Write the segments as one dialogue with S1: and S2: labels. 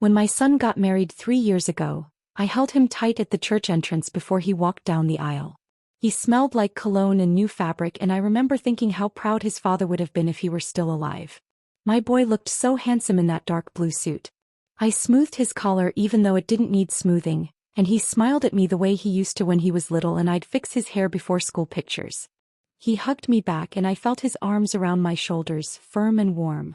S1: When my son got married 3 years ago, I held him tight at the church entrance before he walked down the aisle. He smelled like cologne and new fabric, and I remember thinking how proud his father would have been if he were still alive. My boy looked so handsome in that dark blue suit. I smoothed his collar even though it didn't need smoothing, and he smiled at me the way he used to when he was little and I'd fix his hair before school pictures. He hugged me back and I felt his arms around my shoulders, firm and warm.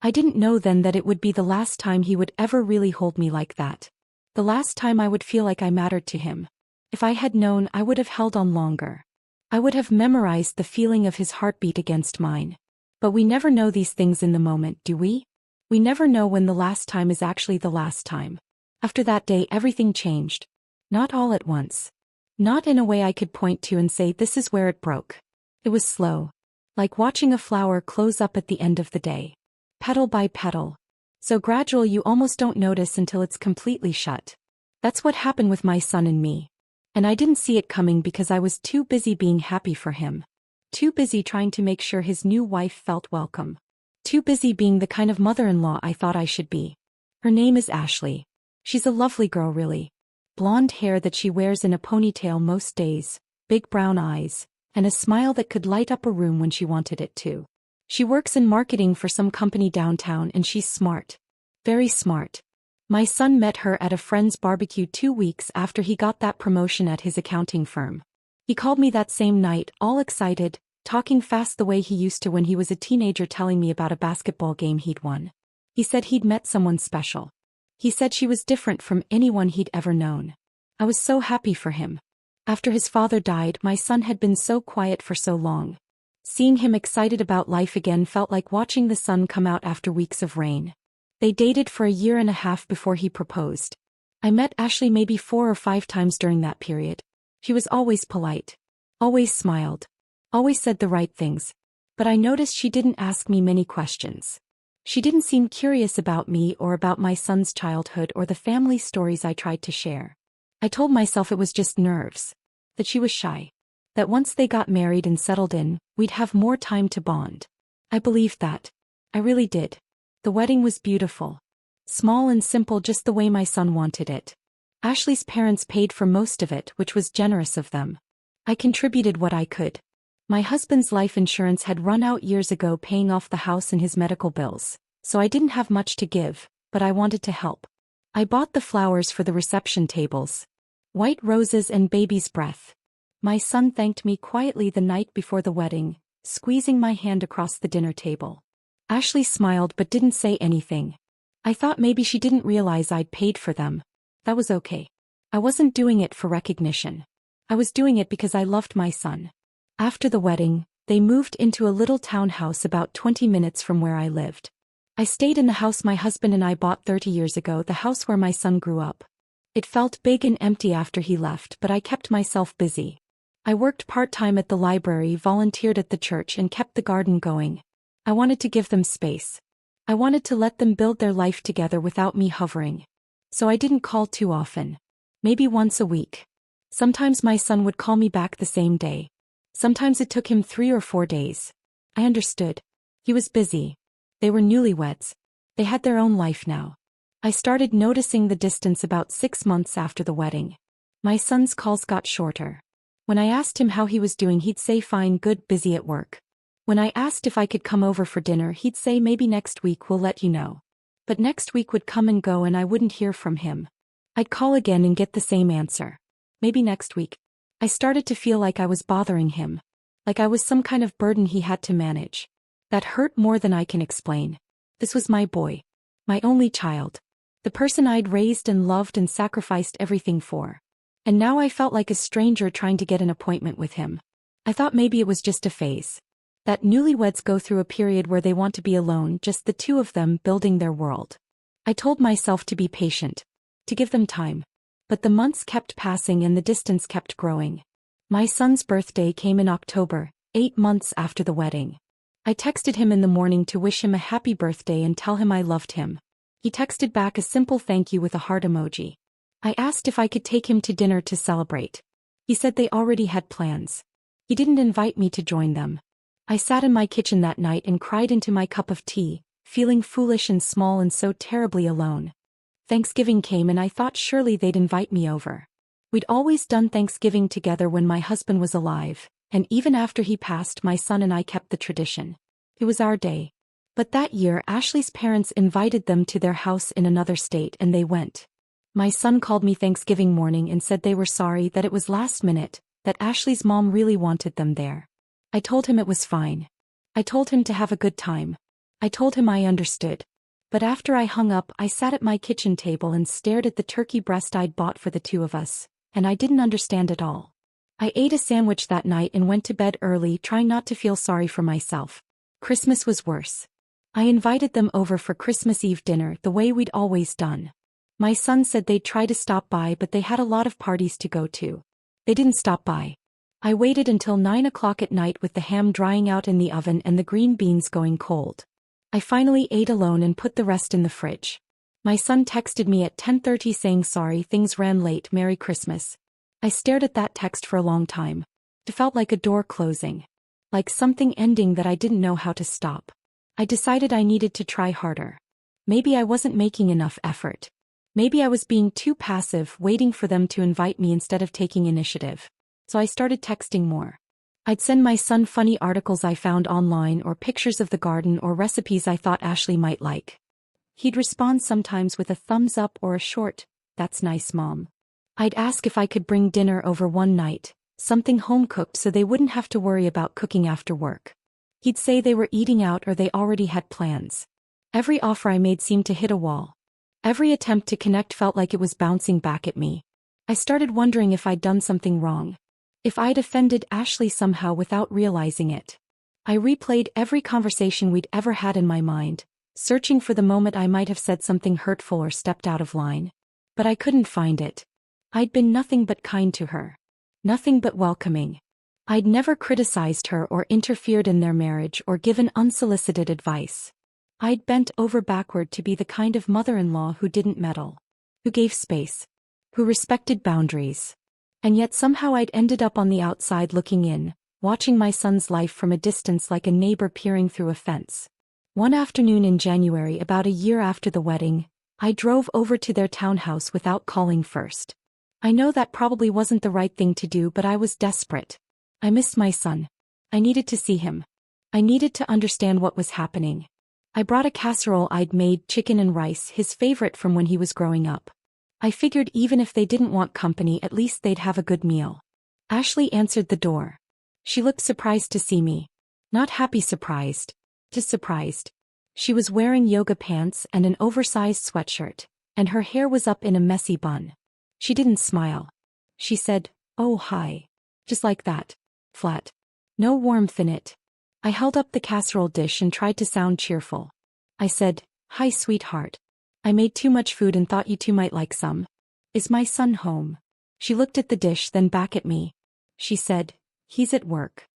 S1: I didn't know then that it would be the last time he would ever really hold me like that. The last time I would feel like I mattered to him. If I had known, I would have held on longer. I would have memorized the feeling of his heartbeat against mine. But we never know these things in the moment, do we? We never know when the last time is actually the last time. After that day, everything changed. Not all at once. Not in a way I could point to and say this is where it broke. It was slow. Like watching a flower close up at the end of the day. Petal by petal. So gradual you almost don't notice until it's completely shut. That's what happened with my son and me. And I didn't see it coming because I was too busy being happy for him. Too busy trying to make sure his new wife felt welcome. Too busy being the kind of mother-in-law I thought I should be. Her name is Ashley. She's a lovely girl, really. Blonde hair that she wears in a ponytail most days, big brown eyes, and a smile that could light up a room when she wanted it to. She works in marketing for some company downtown and she's smart. Very smart. My son met her at a friend's barbecue 2 weeks after he got that promotion at his accounting firm. He called me that same night, all excited, talking fast the way he used to when he was a teenager, telling me about a basketball game he'd won. He said he'd met someone special. He said she was different from anyone he'd ever known. I was so happy for him. After his father died, my son had been so quiet for so long. Seeing him excited about life again felt like watching the sun come out after weeks of rain. They dated for a year and a half before he proposed. I met Ashley maybe 4 or 5 times during that period. She was always polite. Always smiled. Always said the right things. But I noticed she didn't ask me many questions. She didn't seem curious about me or about my son's childhood or the family stories I tried to share. I told myself it was just nerves. That she was shy. That once they got married and settled in, we'd have more time to bond. I believed that. I really did. The wedding was beautiful. Small and simple, just the way my son wanted it. Ashley's parents paid for most of it, which was generous of them. I contributed what I could. My husband's life insurance had run out years ago, paying off the house and his medical bills, so I didn't have much to give, but I wanted to help. I bought the flowers for the reception tables. White roses and baby's breath. My son thanked me quietly the night before the wedding, squeezing my hand across the dinner table. Ashley smiled but didn't say anything. I thought maybe she didn't realize I'd paid for them. That was okay. I wasn't doing it for recognition. I was doing it because I loved my son. After the wedding, they moved into a little townhouse about 20 minutes from where I lived. I stayed in the house my husband and I bought 30 years ago, the house where my son grew up. It felt big and empty after he left, but I kept myself busy. I worked part-time at the library, volunteered at the church, and kept the garden going. I wanted to give them space. I wanted to let them build their life together without me hovering. So I didn't call too often. Maybe once a week. Sometimes my son would call me back the same day. Sometimes it took him 3 or 4 days. I understood. He was busy. They were newlyweds. They had their own life now. I started noticing the distance about 6 months after the wedding. My son's calls got shorter. When I asked him how he was doing, he'd say fine, good, busy at work. When I asked if I could come over for dinner, he'd say maybe next week, we'll let you know. But next week would come and go and I wouldn't hear from him. I'd call again and get the same answer. Maybe next week. I started to feel like I was bothering him. Like I was some kind of burden he had to manage. That hurt more than I can explain. This was my boy. My only child. The person I'd raised and loved and sacrificed everything for. And now I felt like a stranger trying to get an appointment with him. I thought maybe it was just a phase. That newlyweds go through a period where they want to be alone, just the two of them building their world. I told myself to be patient. To give them time. But the months kept passing and the distance kept growing. My son's birthday came in October, 8 months after the wedding. I texted him in the morning to wish him a happy birthday and tell him I loved him. He texted back a simple thank you with a heart emoji. I asked if I could take him to dinner to celebrate. He said they already had plans. He didn't invite me to join them. I sat in my kitchen that night and cried into my cup of tea, feeling foolish and small and so terribly alone. Thanksgiving came and I thought surely they'd invite me over. We'd always done Thanksgiving together when my husband was alive, and even after he passed my son and I kept the tradition. It was our day. But that year Ashley's parents invited them to their house in another state and they went. My son called me Thanksgiving morning and said they were sorry that it was last minute, that Ashley's mom really wanted them there. I told him it was fine. I told him to have a good time. I told him I understood. But after I hung up, I sat at my kitchen table and stared at the turkey breast I'd bought for the two of us, and I didn't understand at all. I ate a sandwich that night and went to bed early, trying not to feel sorry for myself. Christmas was worse. I invited them over for Christmas Eve dinner the way we'd always done. My son said they'd try to stop by, but they had a lot of parties to go to. They didn't stop by. I waited until 9 o'clock at night with the ham drying out in the oven and the green beans going cold. I finally ate alone and put the rest in the fridge. My son texted me at 10:30 saying sorry things ran late, Merry Christmas. I stared at that text for a long time. It felt like a door closing. Like something ending that I didn't know how to stop. I decided I needed to try harder. Maybe I wasn't making enough effort. Maybe I was being too passive, waiting for them to invite me instead of taking initiative. So I started texting more. I'd send my son funny articles I found online or pictures of the garden or recipes I thought Ashley might like. He'd respond sometimes with a thumbs up or a short, "That's nice, Mom." I'd ask if I could bring dinner over one night, something home-cooked so they wouldn't have to worry about cooking after work. He'd say they were eating out or they already had plans. Every offer I made seemed to hit a wall. Every attempt to connect felt like it was bouncing back at me. I started wondering if I'd done something wrong. If I'd offended Ashley somehow without realizing it. I replayed every conversation we'd ever had in my mind, searching for the moment I might have said something hurtful or stepped out of line. But I couldn't find it. I'd been nothing but kind to her. Nothing but welcoming. I'd never criticized her or interfered in their marriage or given unsolicited advice. I'd bent over backward to be the kind of mother-in-law who didn't meddle. Who gave space. Who respected boundaries. And yet somehow I'd ended up on the outside looking in, watching my son's life from a distance like a neighbor peering through a fence. One afternoon in January, about a year after the wedding, I drove over to their townhouse without calling first. I know that probably wasn't the right thing to do, but I was desperate. I missed my son. I needed to see him. I needed to understand what was happening. I brought a casserole I'd made, chicken and rice, his favorite from when he was growing up. I figured even if they didn't want company, at least they'd have a good meal. Ashley answered the door. She looked surprised to see me. Not happy surprised. Just surprised. She was wearing yoga pants and an oversized sweatshirt, and her hair was up in a messy bun. She didn't smile. She said, "Oh, hi." Just like that. Flat. No warmth in it. I held up the casserole dish and tried to sound cheerful. I said, "Hi, sweetheart. I made too much food and thought you two might like some. Is my son home?" She looked at the dish, then back at me. She said, "He's at work.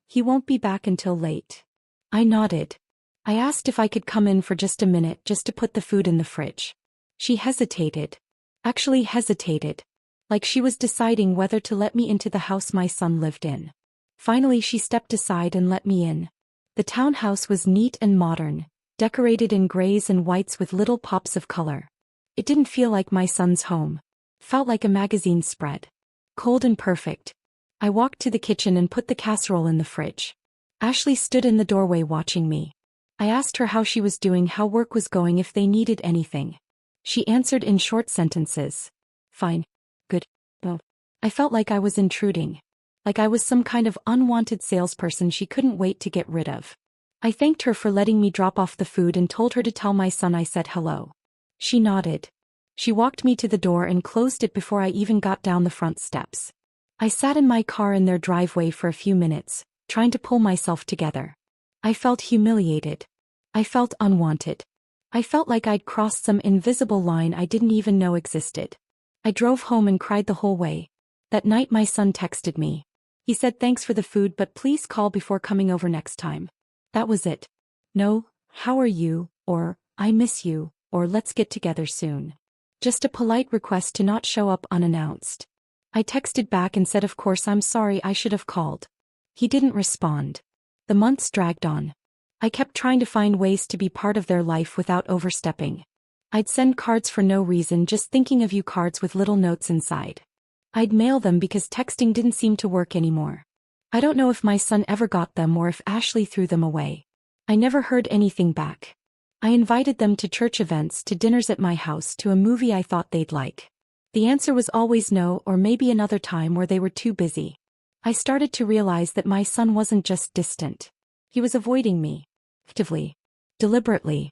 S1: He won't be back until late." I nodded. I asked if I could come in for just a minute just to put the food in the fridge. She hesitated. Actually hesitated. Like she was deciding whether to let me into the house my son lived in. Finally she stepped aside and let me in. The townhouse was neat and modern, decorated in grays and whites with little pops of color. It didn't feel like my son's home. Felt like a magazine spread. Cold and perfect. I walked to the kitchen and put the casserole in the fridge. Ashley stood in the doorway watching me. I asked her how she was doing, how work was going, if they needed anything. She answered in short sentences. "Fine. Good. Oh." I felt like I was intruding. Like I was some kind of unwanted salesperson she couldn't wait to get rid of. I thanked her for letting me drop off the food and told her to tell my son I said hello. She nodded. She walked me to the door and closed it before I even got down the front steps. I sat in my car in their driveway for a few minutes, trying to pull myself together. I felt humiliated. I felt unwanted. I felt like I'd crossed some invisible line I didn't even know existed. I drove home and cried the whole way. That night my son texted me. He said thanks for the food but please call before coming over next time. That was it. No, "How are you?" or "I miss you," or "Let's get together soon." Just a polite request to not show up unannounced. I texted back and said of course I'm sorry, I should have called. He didn't respond. The months dragged on. I kept trying to find ways to be part of their life without overstepping. I'd send cards for no reason, just thinking of you cards with little notes inside. I'd mail them because texting didn't seem to work anymore. I don't know if my son ever got them or if Ashley threw them away. I never heard anything back. I invited them to church events, to dinners at my house, to a movie I thought they'd like. The answer was always no, or maybe another time where they were too busy. I started to realize that my son wasn't just distant. He was avoiding me. Actively. Deliberately.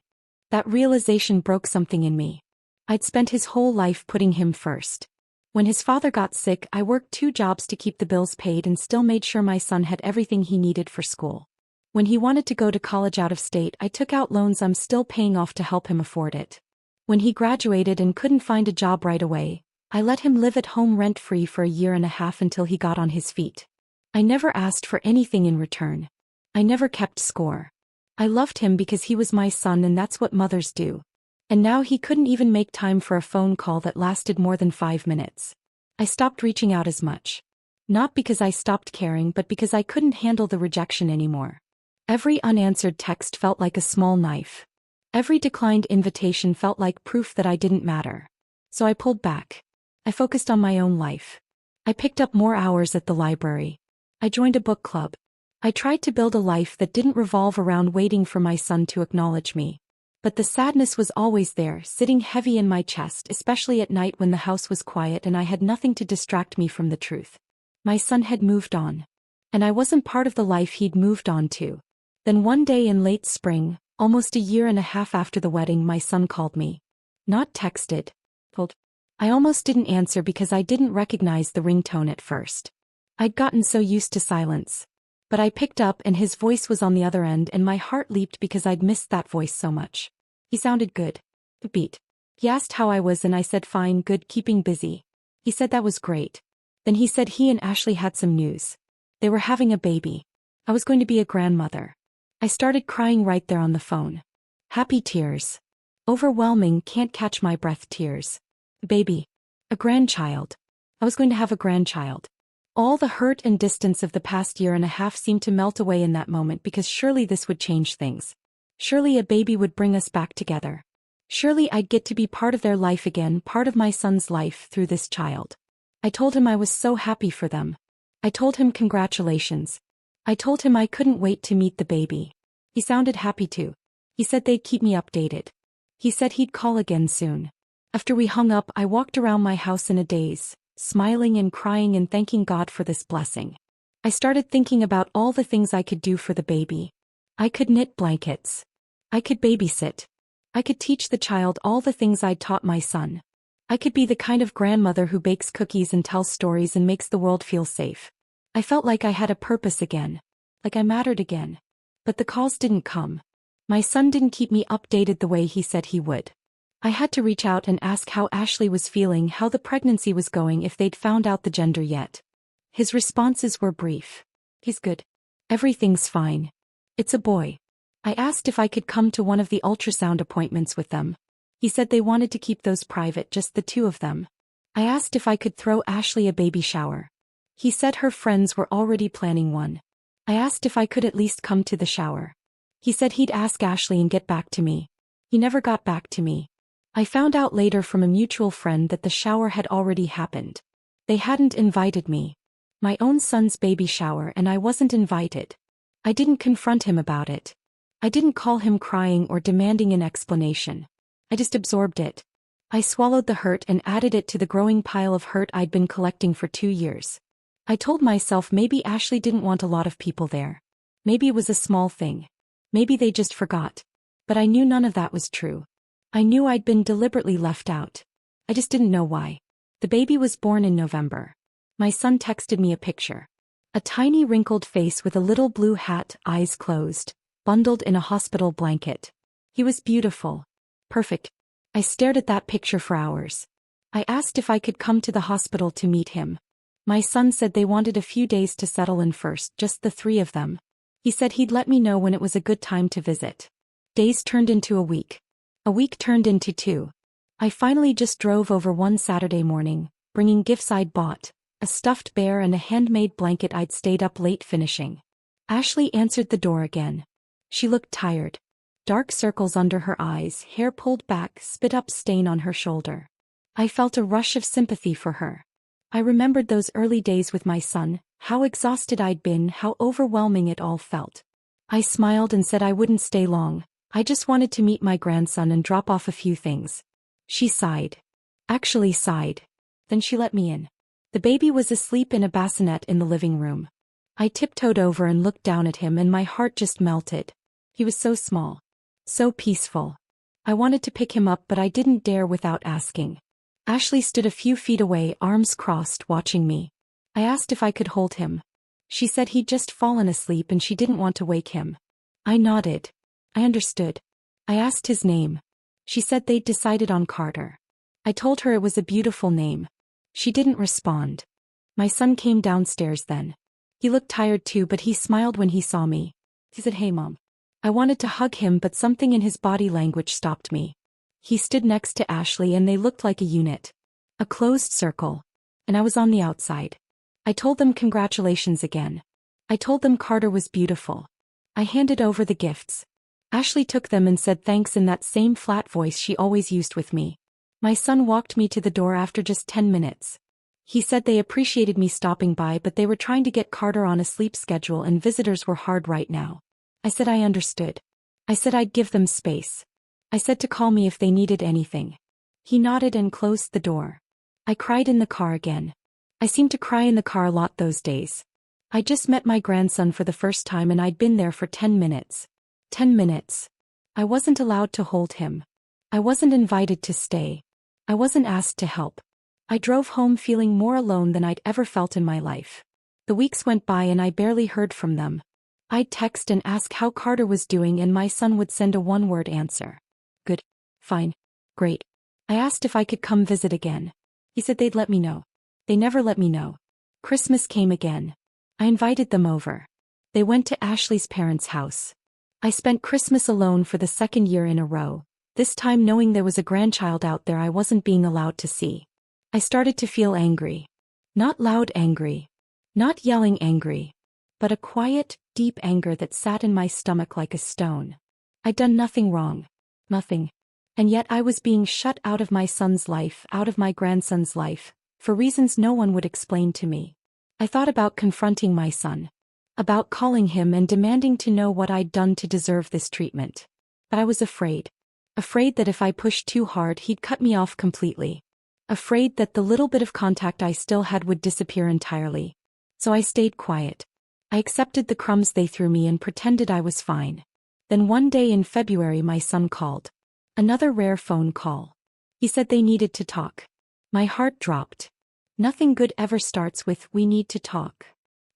S1: That realization broke something in me. I'd spent his whole life putting him first. When his father got sick, I worked 2 jobs to keep the bills paid and still made sure my son had everything he needed for school. When he wanted to go to college out of state, I took out loans I'm still paying off to help him afford it. When he graduated and couldn't find a job right away, I let him live at home rent-free for a year and a half until he got on his feet. I never asked for anything in return. I never kept score. I loved him because he was my son, and that's what mothers do. And now he couldn't even make time for a phone call that lasted more than 5 minutes. I stopped reaching out as much. Not because I stopped caring, but because I couldn't handle the rejection anymore. Every unanswered text felt like a small knife. Every declined invitation felt like proof that I didn't matter. So I pulled back. I focused on my own life. I picked up more hours at the library. I joined a book club. I tried to build a life that didn't revolve around waiting for my son to acknowledge me. But the sadness was always there, sitting heavy in my chest, especially at night when the house was quiet and I had nothing to distract me from the truth. My son had moved on. And I wasn't part of the life he'd moved on to. Then one day in late spring, almost a year and a half after the wedding, my son called me. Not texted. Called. I almost didn't answer because I didn't recognize the ringtone at first. I'd gotten so used to silence. But I picked up and his voice was on the other end, and my heart leaped because I'd missed that voice so much. He sounded good. Upbeat. He asked how I was and I said fine, good, keeping busy. He said that was great. Then he said he and Ashley had some news. They were having a baby. I was going to be a grandmother. I started crying right there on the phone. Happy tears. Overwhelming, can't catch my breath tears. Baby. A grandchild. I was going to have a grandchild. All the hurt and distance of the past year and a half seemed to melt away in that moment, because surely this would change things. Surely a baby would bring us back together. Surely I'd get to be part of their life again, part of my son's life through this child. I told him I was so happy for them. I told him congratulations. I told him I couldn't wait to meet the baby. He sounded happy too. He said they'd keep me updated. He said he'd call again soon. After we hung up, I walked around my house in a daze, smiling and crying and thanking God for this blessing. I started thinking about all the things I could do for the baby. I could knit blankets. I could babysit. I could teach the child all the things I'd taught my son. I could be the kind of grandmother who bakes cookies and tells stories and makes the world feel safe. I felt like I had a purpose again. Like I mattered again. But the calls didn't come. My son didn't keep me updated the way he said he would. I had to reach out and ask how Ashley was feeling, how the pregnancy was going, if they'd found out the gender yet. His responses were brief. He's good. Everything's fine. It's a boy. I asked if I could come to one of the ultrasound appointments with them. He said they wanted to keep those private, just the 2 of them. I asked if I could throw Ashley a baby shower. He said her friends were already planning one. I asked if I could at least come to the shower. He said he'd ask Ashley and get back to me. He never got back to me. I found out later from a mutual friend that the shower had already happened. They hadn't invited me. My own son's baby shower, and I wasn't invited. I didn't confront him about it. I didn't call him crying or demanding an explanation. I just absorbed it. I swallowed the hurt and added it to the growing pile of hurt I'd been collecting for 2 years. I told myself maybe Ashley didn't want a lot of people there. Maybe it was a small thing. Maybe they just forgot. But I knew none of that was true. I knew I'd been deliberately left out. I just didn't know why. The baby was born in November. My son texted me a picture. A tiny wrinkled face with a little blue hat, eyes closed, bundled in a hospital blanket. He was beautiful. Perfect. I stared at that picture for hours. I asked if I could come to the hospital to meet him. My son said they wanted a few days to settle in first, just the 3 of them. He said he'd let me know when it was a good time to visit. Days turned into a week. A week turned into 2. I finally just drove over one Saturday morning, bringing gifts I'd bought, a stuffed bear and a handmade blanket I'd stayed up late finishing. Ashley answered the door again. She looked tired. Dark circles under her eyes, hair pulled back, spit-up stain on her shoulder. I felt a rush of sympathy for her. I remembered those early days with my son, how exhausted I'd been, how overwhelming it all felt. I smiled and said I wouldn't stay long. I just wanted to meet my grandson and drop off a few things. She sighed. Actually sighed. Then she let me in. The baby was asleep in a bassinet in the living room. I tiptoed over and looked down at him and my heart just melted. He was so small. So peaceful. I wanted to pick him up but I didn't dare without asking. Ashley stood a few feet away, arms crossed, watching me. I asked if I could hold him. She said he'd just fallen asleep and she didn't want to wake him. I nodded. I understood. I asked his name. She said they'd decided on Carter. I told her it was a beautiful name. She didn't respond. My son came downstairs then. He looked tired too, but he smiled when he saw me. He said, "Hey, Mom." I wanted to hug him, but something in his body language stopped me. He stood next to Ashley and they looked like a unit. A closed circle. And I was on the outside. I told them congratulations again. I told them Carter was beautiful. I handed over the gifts. Ashley took them and said thanks in that same flat voice she always used with me. My son walked me to the door after just 10 minutes. He said they appreciated me stopping by, but they were trying to get Carter on a sleep schedule and visitors were hard right now. I said I understood. I said I'd give them space. I said to call me if they needed anything. He nodded and closed the door. I cried in the car again. I seemed to cry in the car a lot those days. I just met my grandson for the first time and I'd been there for 10 minutes. 10 minutes. I wasn't allowed to hold him. I wasn't invited to stay. I wasn't asked to help. I drove home feeling more alone than I'd ever felt in my life. The weeks went by and I barely heard from them. I'd text and ask how Carter was doing and my son would send a one-word answer. Good. Fine. Great. I asked if I could come visit again. He said they'd let me know. They never let me know. Christmas came again. I invited them over. They went to Ashley's parents' house. I spent Christmas alone for the second year in a row, this time knowing there was a grandchild out there I wasn't being allowed to see. I started to feel angry. Not loud angry. Not yelling angry. But a quiet, deep anger that sat in my stomach like a stone. I'd done nothing wrong. Nothing. And yet I was being shut out of my son's life, out of my grandson's life, for reasons no one would explain to me. I thought about confronting my son. About calling him and demanding to know what I'd done to deserve this treatment. But I was afraid. Afraid that if I pushed too hard he'd cut me off completely. Afraid that the little bit of contact I still had would disappear entirely. So I stayed quiet. I accepted the crumbs they threw me and pretended I was fine. Then one day in February my son called. Another rare phone call. He said they needed to talk. My heart dropped. Nothing good ever starts with "we need to talk."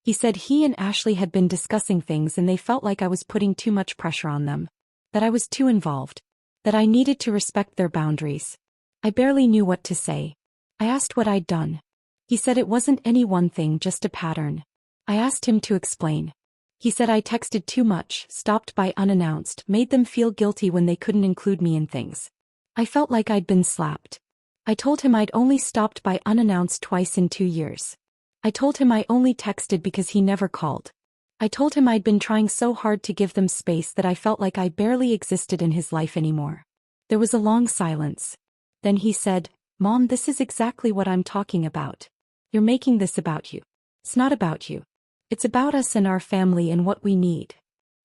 S1: He said he and Ashley had been discussing things and they felt like I was putting too much pressure on them. That I was too involved. That I needed to respect their boundaries. I barely knew what to say. I asked what I'd done. He said it wasn't any one thing, just a pattern. I asked him to explain. He said I texted too much, stopped by unannounced, made them feel guilty when they couldn't include me in things. I felt like I'd been slapped. I told him I'd only stopped by unannounced twice in 2 years. I told him I only texted because he never called. I told him I'd been trying so hard to give them space that I felt like I barely existed in his life anymore. There was a long silence. Then he said, "Mom, this is exactly what I'm talking about. You're making this about you. It's not about you. It's about us and our family and what we need."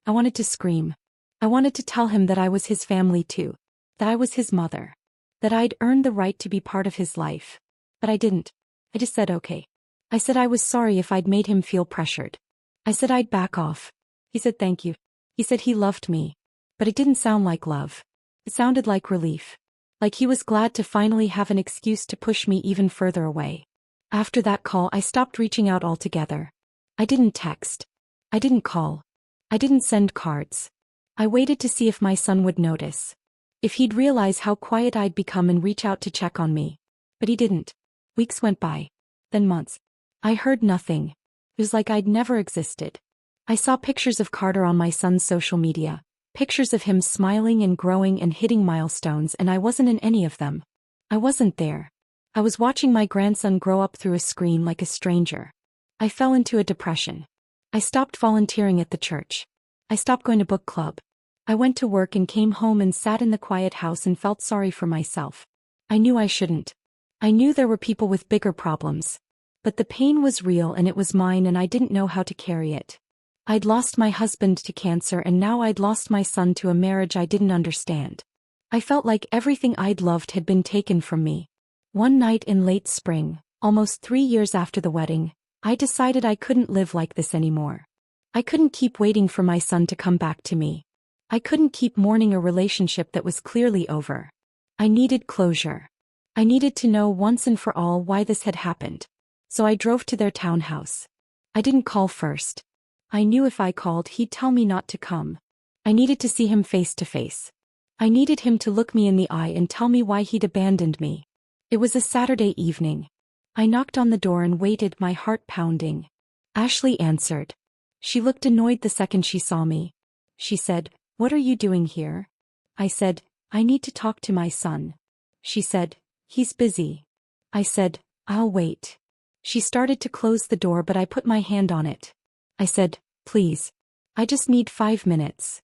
S1: I wanted to scream. I wanted to tell him that I was his family too. That I was his mother. That I'd earned the right to be part of his life. But I didn't. I just said okay. I said I was sorry if I'd made him feel pressured. I said I'd back off. He said thank you. He said he loved me. But it didn't sound like love. It sounded like relief. Like he was glad to finally have an excuse to push me even further away. After that call I stopped reaching out altogether. I didn't text. I didn't call. I didn't send cards. I waited to see if my son would notice. If he'd realize how quiet I'd become and reach out to check on me. But he didn't. Weeks went by. Then months. I heard nothing. It was like I'd never existed. I saw pictures of Carter on my son's social media. Pictures of him smiling and growing and hitting milestones, and I wasn't in any of them. I wasn't there. I was watching my grandson grow up through a screen like a stranger. I fell into a depression. I stopped volunteering at the church. I stopped going to book club. I went to work and came home and sat in the quiet house and felt sorry for myself. I knew I shouldn't. I knew there were people with bigger problems. But the pain was real and it was mine and I didn't know how to carry it. I'd lost my husband to cancer and now I'd lost my son to a marriage I didn't understand. I felt like everything I'd loved had been taken from me. One night in late spring, almost 3 years after the wedding, I decided I couldn't live like this anymore. I couldn't keep waiting for my son to come back to me. I couldn't keep mourning a relationship that was clearly over. I needed closure. I needed to know once and for all why this had happened. So I drove to their townhouse. I didn't call first. I knew if I called he'd tell me not to come. I needed to see him face to face. I needed him to look me in the eye and tell me why he'd abandoned me. It was a Saturday evening. I knocked on the door and waited, my heart pounding. Ashley answered. She looked annoyed the second she saw me. She said, "What are you doing here?" I said, "I need to talk to my son." She said, "He's busy." I said, "I'll wait." She started to close the door but I put my hand on it. I said, "Please. I just need 5 minutes."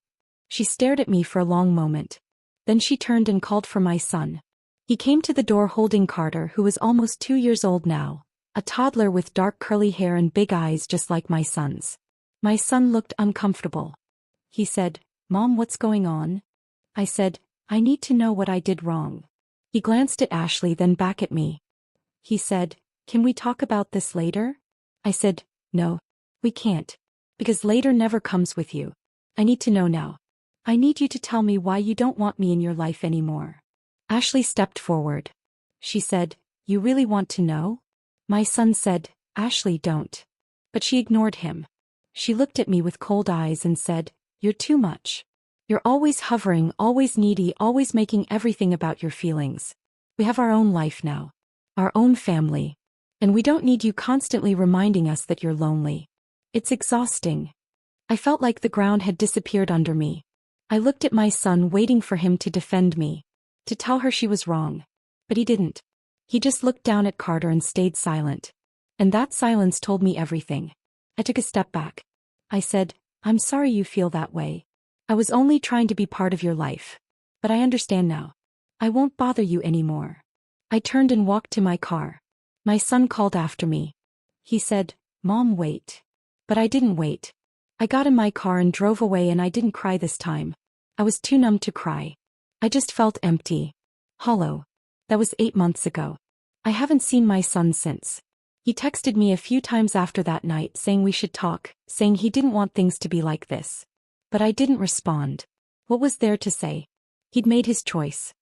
S1: She stared at me for a long moment. Then she turned and called for my son. He came to the door holding Carter, who was almost 2 years old now, a toddler with dark curly hair and big eyes just like my son's. My son looked uncomfortable. He said, "Mom, what's going on?" I said, "I need to know what I did wrong." He glanced at Ashley then back at me. He said, "Can we talk about this later?" I said, "No, we can't. Because later never comes with you. I need to know now. I need you to tell me why you don't want me in your life anymore." Ashley stepped forward. She said, "You really want to know?" My son said, "Ashley, don't." But she ignored him. She looked at me with cold eyes and said, "You're too much. You're always hovering, always needy, always making everything about your feelings. We have our own life now. Our own family. And we don't need you constantly reminding us that you're lonely. It's exhausting." I felt like the ground had disappeared under me. I looked at my son waiting for him to defend me, to tell her she was wrong. But he didn't. He just looked down at Carter and stayed silent. And that silence told me everything. I took a step back. I said, "I'm sorry you feel that way. I was only trying to be part of your life. But I understand now. I won't bother you anymore." I turned and walked to my car. My son called after me. He said, "Mom, wait." But I didn't wait. I got in my car and drove away and I didn't cry this time. I was too numb to cry. I just felt empty. Hollow. That was 8 months ago. I haven't seen my son since. He texted me a few times after that night saying we should talk, saying he didn't want things to be like this. But I didn't respond. What was there to say? He'd made his choice.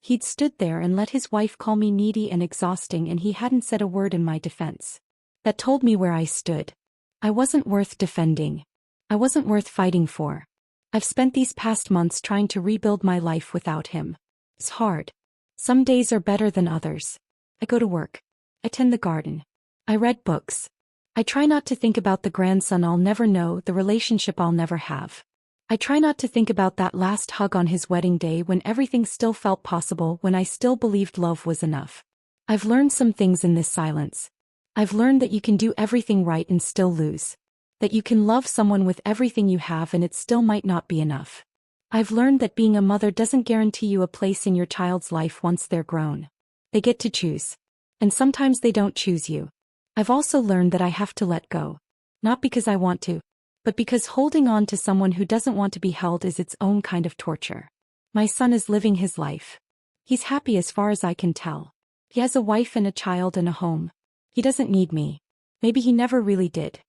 S1: He'd stood there and let his wife call me needy and exhausting and he hadn't said a word in my defense. That told me where I stood. I wasn't worth defending. I wasn't worth fighting for. I've spent these past months trying to rebuild my life without him. It's hard. Some days are better than others. I go to work. I tend the garden. I read books. I try not to think about the grandson I'll never know, the relationship I'll never have. I try not to think about that last hug on his wedding day when everything still felt possible, when I still believed love was enough. I've learned some things in this silence. I've learned that you can do everything right and still lose. That you can love someone with everything you have and it still might not be enough. I've learned that being a mother doesn't guarantee you a place in your child's life once they're grown. They get to choose. And sometimes they don't choose you. I've also learned that I have to let go. Not because I want to, but because holding on to someone who doesn't want to be held is its own kind of torture. My son is living his life. He's happy as far as I can tell. He has a wife and a child and a home. He doesn't need me. Maybe he never really did.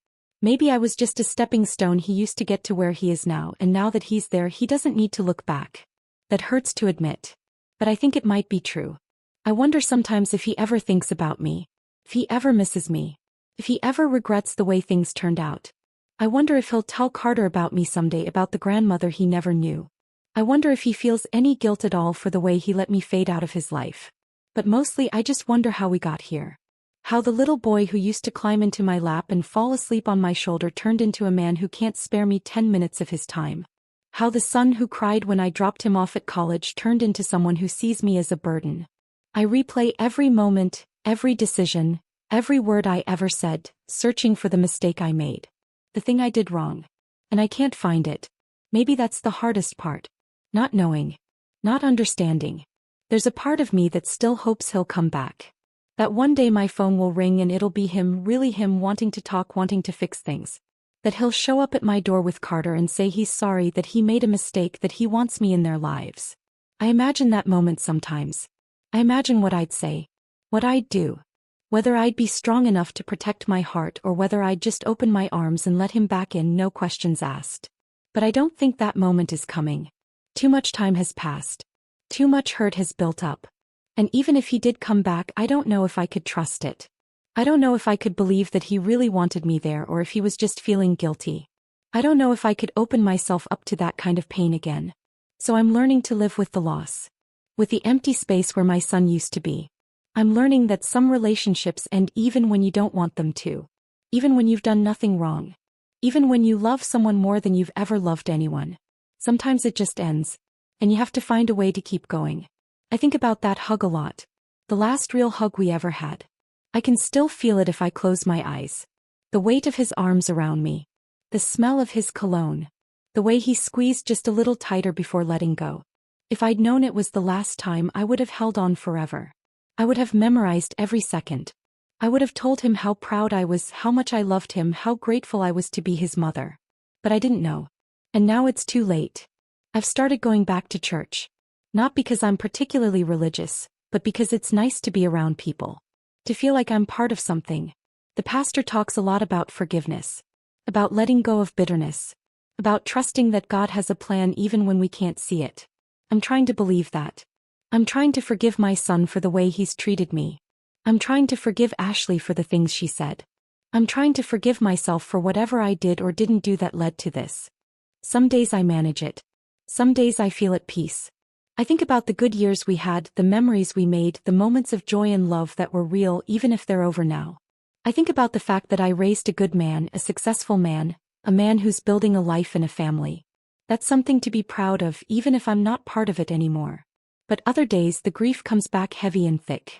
S1: Maybe I was just a stepping stone he used to get to where he is now, and now that he's there he doesn't need to look back. That hurts to admit. But I think it might be true. I wonder sometimes if he ever thinks about me. If he ever misses me. If he ever regrets the way things turned out. I wonder if he'll tell Carter about me someday, about the grandmother he never knew. I wonder if he feels any guilt at all for the way he let me fade out of his life. But mostly I just wonder how we got here. How the little boy who used to climb into my lap and fall asleep on my shoulder turned into a man who can't spare me 10 minutes of his time. How the son who cried when I dropped him off at college turned into someone who sees me as a burden. I replay every moment, every decision, every word I ever said, searching for the mistake I made. The thing I did wrong. And I can't find it. Maybe that's the hardest part. Not knowing. Not understanding. There's a part of me that still hopes he'll come back. That one day my phone will ring and it'll be him, really him, wanting to talk, wanting to fix things. That he'll show up at my door with Carter and say he's sorry, that he made a mistake, that he wants me in their lives. I imagine that moment sometimes. I imagine what I'd say. What I'd do. Whether I'd be strong enough to protect my heart or whether I'd just open my arms and let him back in, no questions asked. But I don't think that moment is coming. Too much time has passed. Too much hurt has built up. And even if he did come back, I don't know if I could trust it. I don't know if I could believe that he really wanted me there or if he was just feeling guilty. I don't know if I could open myself up to that kind of pain again. So I'm learning to live with the loss. With the empty space where my son used to be. I'm learning that some relationships end even when you don't want them to. Even when you've done nothing wrong. Even when you love someone more than you've ever loved anyone. Sometimes it just ends. And you have to find a way to keep going. I think about that hug a lot. The last real hug we ever had. I can still feel it if I close my eyes. The weight of his arms around me. The smell of his cologne. The way he squeezed just a little tighter before letting go. If I'd known it was the last time, I would have held on forever. I would have memorized every second. I would have told him how proud I was, how much I loved him, how grateful I was to be his mother. But I didn't know. And now it's too late. I've started going back to church. Not because I'm particularly religious, but because it's nice to be around people. To feel like I'm part of something. The pastor talks a lot about forgiveness. About letting go of bitterness. About trusting that God has a plan even when we can't see it. I'm trying to believe that. I'm trying to forgive my son for the way he's treated me. I'm trying to forgive Ashley for the things she said. I'm trying to forgive myself for whatever I did or didn't do that led to this. Some days I manage it. Some days I feel at peace. I think about the good years we had, the memories we made, the moments of joy and love that were real even if they're over now. I think about the fact that I raised a good man, a successful man, a man who's building a life and a family. That's something to be proud of even if I'm not part of it anymore. But other days the grief comes back heavy and thick.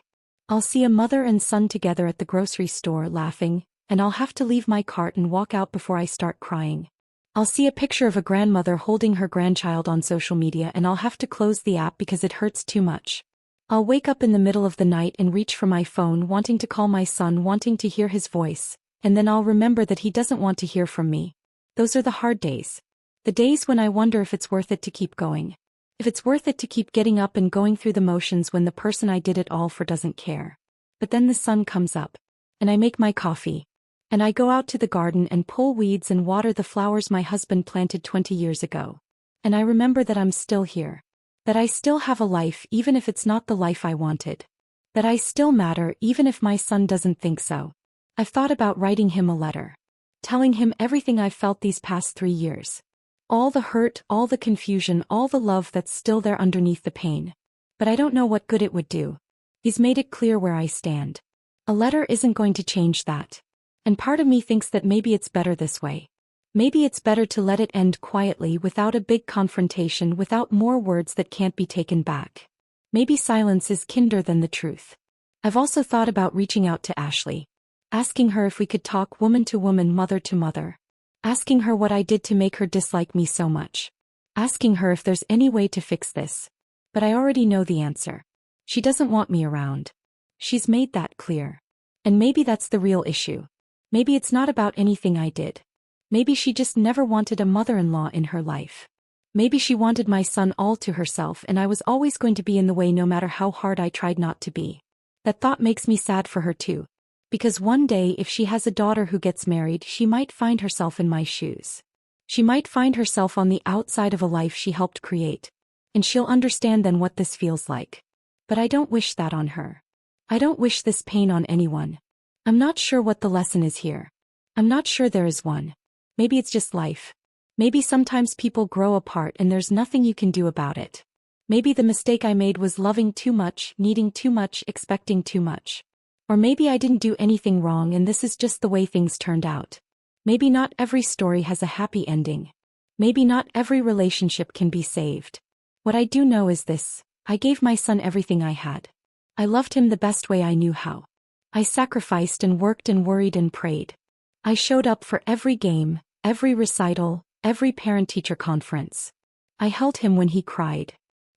S1: I'll see a mother and son together at the grocery store laughing, and I'll have to leave my cart and walk out before I start crying. I'll see a picture of a grandmother holding her grandchild on social media and I'll have to close the app because it hurts too much. I'll wake up in the middle of the night and reach for my phone wanting to call my son, wanting to hear his voice, and then I'll remember that he doesn't want to hear from me. Those are the hard days. The days when I wonder if it's worth it to keep going. If it's worth it to keep getting up and going through the motions when the person I did it all for doesn't care. But then the sun comes up. And I make my coffee. And I go out to the garden and pull weeds and water the flowers my husband planted 20 years ago. And I remember that I'm still here. That I still have a life even if it's not the life I wanted. That I still matter even if my son doesn't think so. I've thought about writing him a letter. Telling him everything I've felt these past 3 years. All the hurt, all the confusion, all the love that's still there underneath the pain. But I don't know what good it would do. He's made it clear where I stand. A letter isn't going to change that. And part of me thinks that maybe it's better this way. Maybe it's better to let it end quietly without a big confrontation, without more words that can't be taken back. Maybe silence is kinder than the truth. I've also thought about reaching out to Ashley. Asking her if we could talk woman to woman, mother to mother. Asking her what I did to make her dislike me so much. Asking her if there's any way to fix this. But I already know the answer. She doesn't want me around. She's made that clear. And maybe that's the real issue. Maybe it's not about anything I did. Maybe she just never wanted a mother-in-law in her life. Maybe she wanted my son all to herself and I was always going to be in the way no matter how hard I tried not to be. That thought makes me sad for her too. Because one day if she has a daughter who gets married, she might find herself in my shoes. She might find herself on the outside of a life she helped create. And she'll understand then what this feels like. But I don't wish that on her. I don't wish this pain on anyone. I'm not sure what the lesson is here. I'm not sure there is one. Maybe it's just life. Maybe sometimes people grow apart and there's nothing you can do about it. Maybe the mistake I made was loving too much, needing too much, expecting too much. Or maybe I didn't do anything wrong and this is just the way things turned out. Maybe not every story has a happy ending. Maybe not every relationship can be saved. What I do know is this: I gave my son everything I had. I loved him the best way I knew how. I sacrificed and worked and worried and prayed. I showed up for every game, every recital, every parent-teacher conference. I held him when he cried.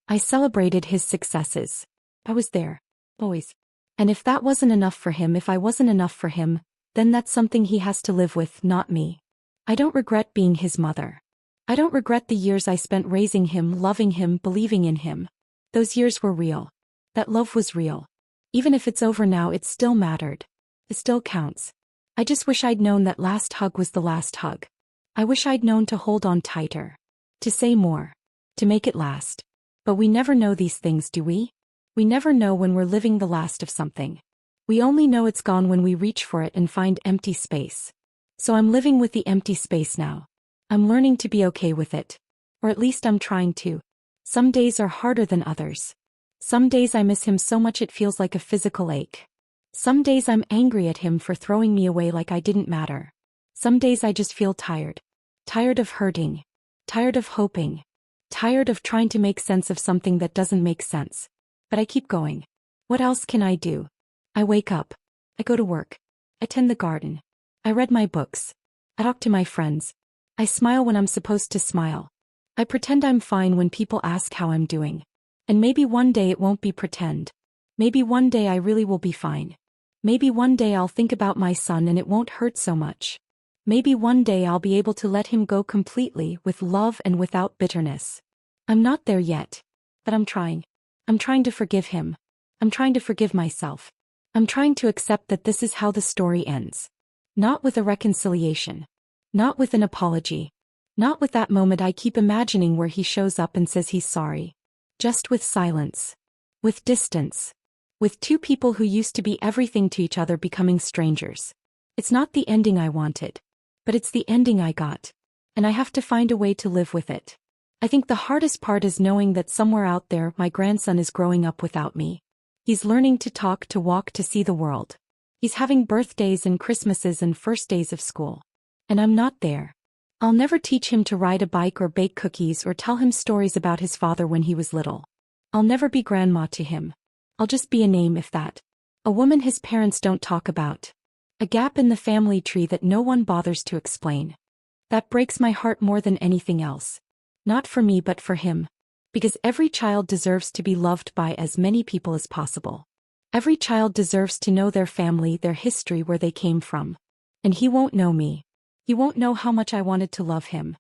S1: I celebrated his successes. I was there. Always. And if that wasn't enough for him, if I wasn't enough for him, then that's something he has to live with, not me. I don't regret being his mother. I don't regret the years I spent raising him, loving him, believing in him. Those years were real. That love was real. Even if it's over now, it still mattered. It still counts. I just wish I'd known that last hug was the last hug. I wish I'd known to hold on tighter. To say more. To make it last. But we never know these things, do we? We never know when we're living the last of something. We only know it's gone when we reach for it and find empty space. So I'm living with the empty space now. I'm learning to be okay with it. Or at least I'm trying to. Some days are harder than others. Some days I miss him so much it feels like a physical ache. Some days I'm angry at him for throwing me away like I didn't matter. Some days I just feel tired. Tired of hurting. Tired of hoping. Tired of trying to make sense of something that doesn't make sense. But I keep going. What else can I do? I wake up. I go to work. I tend the garden. I read my books. I talk to my friends. I smile when I'm supposed to smile. I pretend I'm fine when people ask how I'm doing. And maybe one day it won't be pretend. Maybe one day I really will be fine. Maybe one day I'll think about my son and it won't hurt so much. Maybe one day I'll be able to let him go completely with love and without bitterness. I'm not there yet. But I'm trying. I'm trying to forgive him. I'm trying to forgive myself. I'm trying to accept that this is how the story ends. Not with a reconciliation. Not with an apology. Not with that moment I keep imagining where he shows up and says he's sorry. Just with silence. With distance. With two people who used to be everything to each other becoming strangers. It's not the ending I wanted. But it's the ending I got. And I have to find a way to live with it. I think the hardest part is knowing that somewhere out there my grandson is growing up without me. He's learning to talk, to walk, to see the world. He's having birthdays and Christmases and first days of school. And I'm not there. I'll never teach him to ride a bike or bake cookies or tell him stories about his father when he was little. I'll never be grandma to him. I'll just be a name, if that. A woman his parents don't talk about. A gap in the family tree that no one bothers to explain. That breaks my heart more than anything else. Not for me but for him. Because every child deserves to be loved by as many people as possible. Every child deserves to know their family, their history, where they came from. And he won't know me. He won't know how much I wanted to love him.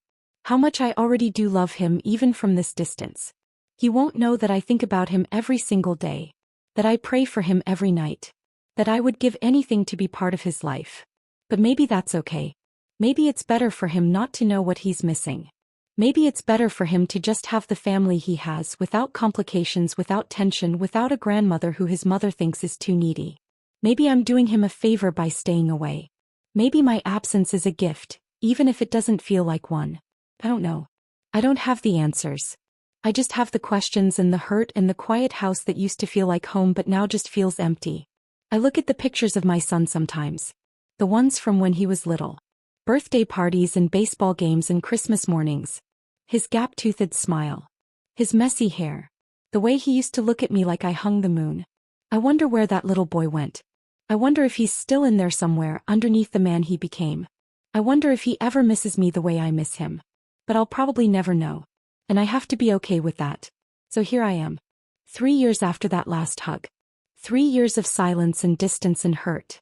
S1: How much I already do love him even from this distance. He won't know that I think about him every single day. That I pray for him every night. That I would give anything to be part of his life. But maybe that's okay. Maybe it's better for him not to know what he's missing. Maybe it's better for him to just have the family he has without complications, without tension, without a grandmother who his mother thinks is too needy. Maybe I'm doing him a favor by staying away. Maybe my absence is a gift, even if it doesn't feel like one. I don't know. I don't have the answers. I just have the questions and the hurt and the quiet house that used to feel like home but now just feels empty. I look at the pictures of my son sometimes. The ones from when he was little. Birthday parties and baseball games and Christmas mornings. His gap-toothed smile. His messy hair. The way he used to look at me like I hung the moon. I wonder where that little boy went. I wonder if he's still in there somewhere underneath the man he became. I wonder if he ever misses me the way I miss him. But I'll probably never know. And I have to be okay with that. So here I am. 3 years after that last hug. 3 years of silence and distance and hurt.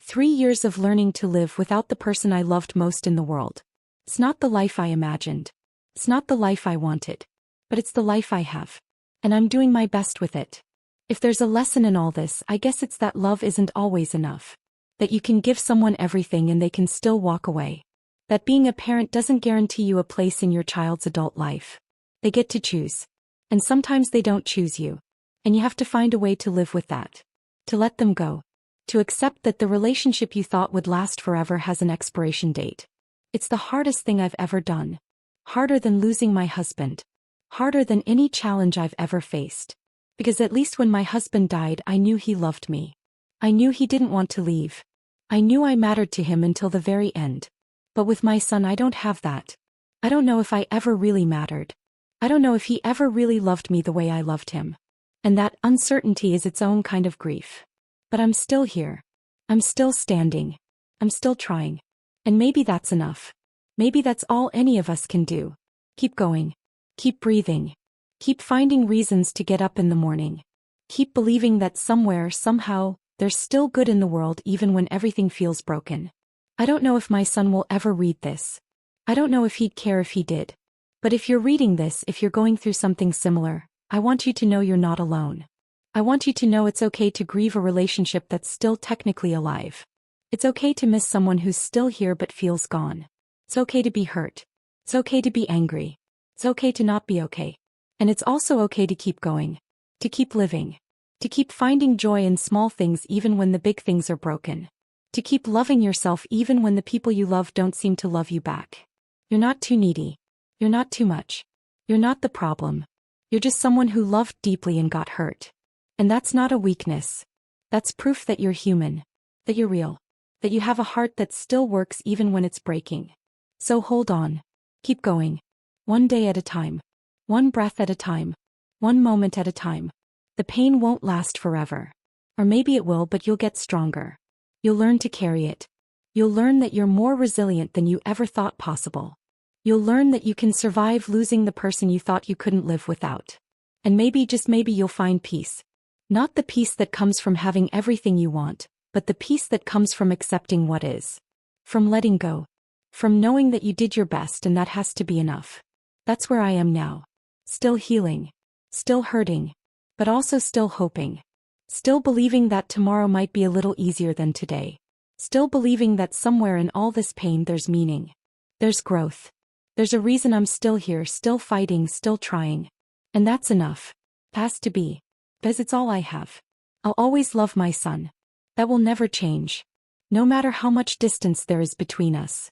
S1: 3 years of learning to live without the person I loved most in the world. It's not the life I imagined. It's not the life I wanted. But it's the life I have. And I'm doing my best with it. If there's a lesson in all this, I guess it's that love isn't always enough. That you can give someone everything and they can still walk away. That being a parent doesn't guarantee you a place in your child's adult life. They get to choose. And sometimes they don't choose you. And you have to find a way to live with that. To let them go. To accept that the relationship you thought would last forever has an expiration date. It's the hardest thing I've ever done. Harder than losing my husband. Harder than any challenge I've ever faced. Because at least when my husband died, I knew he loved me. I knew he didn't want to leave. I knew I mattered to him until the very end. But with my son, I don't have that. I don't know if I ever really mattered. I don't know if he ever really loved me the way I loved him. And that uncertainty is its own kind of grief. But I'm still here. I'm still standing. I'm still trying. And maybe that's enough. Maybe that's all any of us can do. Keep going. Keep breathing. Keep finding reasons to get up in the morning. Keep believing that somewhere, somehow, there's still good in the world even when everything feels broken. I don't know if my son will ever read this. I don't know if he'd care if he did. But if you're reading this, if you're going through something similar, I want you to know you're not alone. I want you to know it's okay to grieve a relationship that's still technically alive. It's okay to miss someone who's still here but feels gone. It's okay to be hurt. It's okay to be angry. It's okay to not be okay. And it's also okay to keep going. To keep living. To keep finding joy in small things even when the big things are broken. To keep loving yourself even when the people you love don't seem to love you back. You're not too needy. You're not too much. You're not the problem. You're just someone who loved deeply and got hurt. And that's not a weakness. That's proof that you're human. That you're real. That you have a heart that still works even when it's breaking. So hold on. Keep going. One day at a time. One breath at a time. One moment at a time. The pain won't last forever. Or maybe it will, but you'll get stronger. You'll learn to carry it. You'll learn that you're more resilient than you ever thought possible. You'll learn that you can survive losing the person you thought you couldn't live without. And maybe, just maybe, you'll find peace. Not the peace that comes from having everything you want, but the peace that comes from accepting what is. From letting go. From knowing that you did your best and that has to be enough. That's where I am now. Still healing. Still hurting. But also still hoping. Still believing that tomorrow might be a little easier than today. Still believing that somewhere in all this pain there's meaning. There's growth. There's a reason I'm still here, still fighting, still trying. And that's enough. Has to be. Because it's all I have. I'll always love my son. That will never change. No matter how much distance there is between us.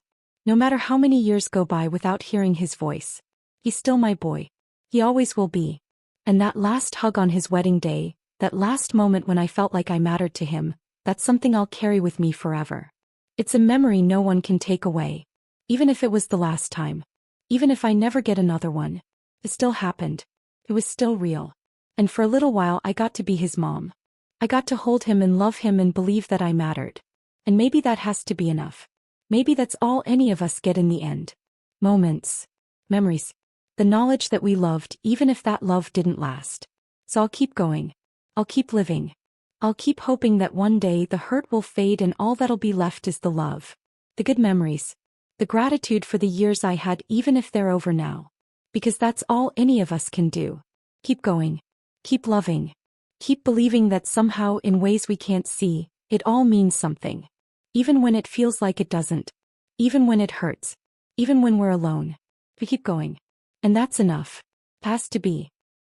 S1: No matter how many years go by without hearing his voice. He's still my boy. He always will be. And that last hug on his wedding day, that last moment when I felt like I mattered to him, that's something I'll carry with me forever. It's a memory no one can take away. Even if it was the last time. Even if I never get another one. It still happened. It was still real. And for a little while I got to be his mom. I got to hold him and love him and believe that I mattered. And maybe that has to be enough. Maybe that's all any of us get in the end. Moments. Memories. The knowledge that we loved even if that love didn't last. So I'll keep going. I'll keep living. I'll keep hoping that one day the hurt will fade and all that'll be left is the love. The good memories. The gratitude for the years I had even if they're over now. Because that's all any of us can do. Keep going. Keep loving. Keep believing that somehow in ways we can't see, it all means something. Even when it feels like it doesn't. Even when it hurts. Even when we're alone. We keep going. And that's enough. Has to be.